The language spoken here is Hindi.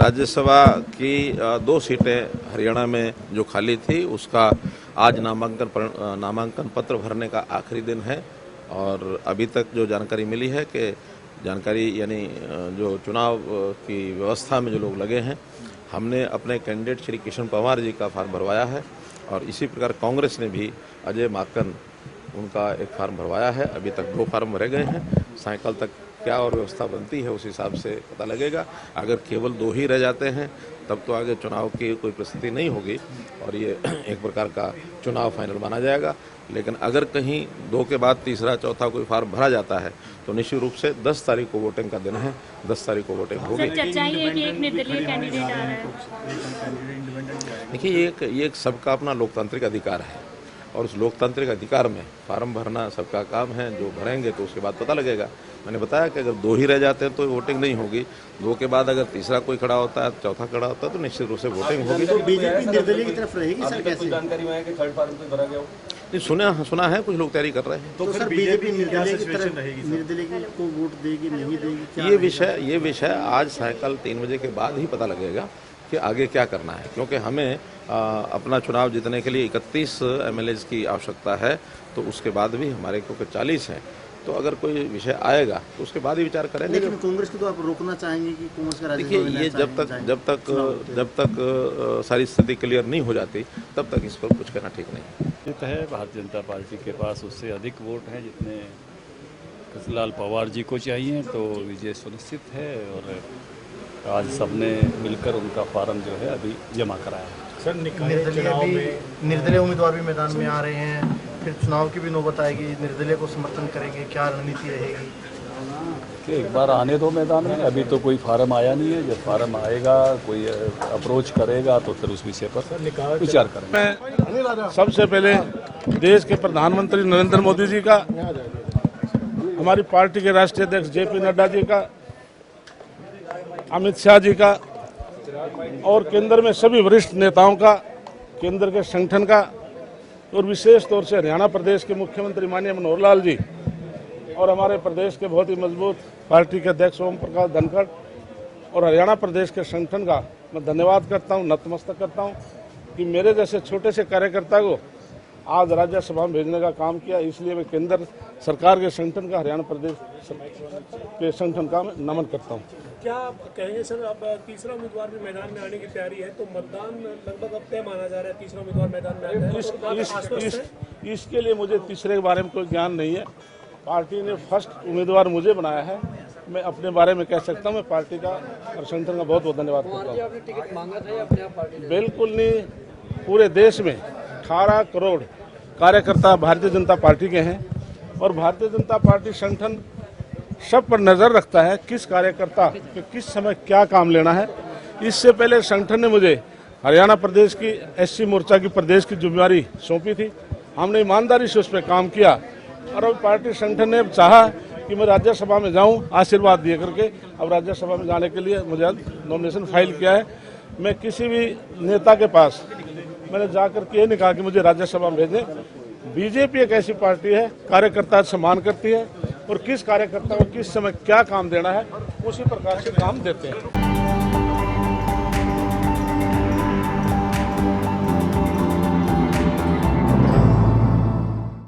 राज्यसभा की 2 सीटें हरियाणा में जो खाली थी उसका आज नामांकन पत्र भरने का आखिरी दिन है और अभी तक जो जानकारी मिली है कि यानी जो चुनाव की व्यवस्था में जो लोग लगे हैं, हमने अपने कैंडिडेट श्री किशन पंवार जी का फार्म भरवाया है और इसी प्रकार कांग्रेस ने भी अजय माकन उनका एक फार्म भरवाया है। अभी तक 2 फार्म भरे गए हैं। सायंकाल तक क्या और व्यवस्था बनती है उस हिसाब से पता लगेगा। अगर केवल 2 ही रह जाते हैं तब तो आगे चुनाव की कोई परिस्थिति नहीं होगी और ये एक प्रकार का चुनाव फाइनल माना जाएगा। लेकिन अगर कहीं 2 के बाद तीसरा चौथा कोई फार्म भरा जाता है तो निश्चित रूप से 10 तारीख को वोटिंग का दिन है। 10 तारीख को वोटिंग होगी। देखिए, ये एक सबका अपना लोकतांत्रिक अधिकार है और उस लोकतांत्रिक अधिकार में फार्म भरना सबका काम है। जो भरेंगे तो उसके बाद पता लगेगा। मैंने बताया कि अगर 2 ही रह जाते हैं तो वोटिंग नहीं होगी। 2 के बाद अगर तीसरा कोई खड़ा होता है, चौथा खड़ा होता है तो निश्चित रूप से वोटिंग होगी। तो बीजेपी निर्दलीय की तरफ रहेगी सर? कैसे जानकारी में है कि थर्ड फार्म भरा गया हो? नहीं, सुना है कुछ लोग तैयारी कर रहे हैं। तो सर बीजेपी निर्दलीय को वोट देगी नहीं देगी? ये विषय आज सायंकाल 3 बजे के बाद ही पता लगेगा कि आगे क्या करना है, क्योंकि हमें अपना चुनाव जीतने के लिए 31 MLAs की आवश्यकता है। तो उसके बाद भी हमारे क्योंकि 40 हैं, तो अगर कोई विषय आएगा तो उसके बाद ही विचार करेंगे। लेकिन कांग्रेस को तो आप रोकना चाहेंगे कि कांग्रेस का? देखिए, ये जब तक सारी स्थिति क्लियर नहीं हो जाती तब तक इस पर कुछ कहना ठीक नहीं है। भारतीय जनता पार्टी के पास उससे अधिक वोट हैं जितने कृष्णलाल पंवार जी को चाहिए, तो विजय सुनिश्चित है और आज सबने मिलकर उनका फार्म जो है अभी जमा कराया है। सर, निर्दलीय उम्मीदवार भी मैदान में आ रहे हैं, फिर चुनाव की भी नौबत आएगी, निर्दलीय को समर्थन करेंगे, क्या रणनीति रहेगी? कि एक बार आने दो मैदान में, अभी तो कोई फार्म आया नहीं है। जब फार्म आएगा, कोई अप्रोच करेगा तो फिर उस विषय पर विचार करेंगे। मैं सबसे पहले देश के प्रधानमंत्री नरेंद्र मोदी जी का, हमारी पार्टी के राष्ट्रीय अध्यक्ष JP नड्डा जी का, अमित शाह जी का और केंद्र में सभी वरिष्ठ नेताओं का, केंद्र के संगठन का और विशेष तौर से हरियाणा प्रदेश के मुख्यमंत्री माननीय मनोहर लाल जी और हमारे प्रदेश के बहुत ही मजबूत पार्टी के अध्यक्ष ओम प्रकाश धनखड़ और हरियाणा प्रदेश के संगठन का मैं धन्यवाद करता हूं, नतमस्तक करता हूं कि मेरे जैसे छोटे से कार्यकर्ता को आज राज्यसभा में भेजने का काम किया। इसलिए मैं केंद्र सरकार के संगठन का, हरियाणा प्रदेश के संगठन का मैं नमन करता हूं। क्या आप कहेंगे सर, अब तीसरा उम्मीदवार भी मैदान में आने की तैयारी है, तो मतदान लगभग अब तय माना जा रहा है, तीसरा उम्मीदवार मैदान में आता है? इसके लिए मुझे तीसरे के बारे में कोई ज्ञान नहीं है। पार्टी ने फर्स्ट उम्मीदवार मुझे बनाया है। मैं अपने बारे में कह सकता हूँ, मैं पार्टी का और संगठन का बहुत बहुत धन्यवाद करता हूँ। बिल्कुल नहीं, पूरे देश में 18 करोड़ कार्यकर्ता भारतीय जनता पार्टी के हैं और भारतीय जनता पार्टी संगठन सब पर नज़र रखता है किस कार्यकर्ता के किस समय क्या काम लेना है। इससे पहले संगठन ने मुझे हरियाणा प्रदेश की SC मोर्चा की प्रदेश की जिम्मेदारी सौंपी थी। हमने ईमानदारी से उस पर काम किया और अब पार्टी संगठन ने चाहा कि मैं राज्यसभा में जाऊं, आशीर्वाद दिए करके। अब राज्यसभा में जाने के लिए मुझे नॉमिनेशन फाइल किया है। मैं किसी भी नेता के पास मैंने जाकर के ये नहीं कहा कि मुझे राज्यसभा में भेजें। बीजेपी एक ऐसी पार्टी है, कार्यकर्ता सम्मान करती है और किस कार्यकर्ता को किस समय क्या काम देना है उसी प्रकार से काम देते हैं।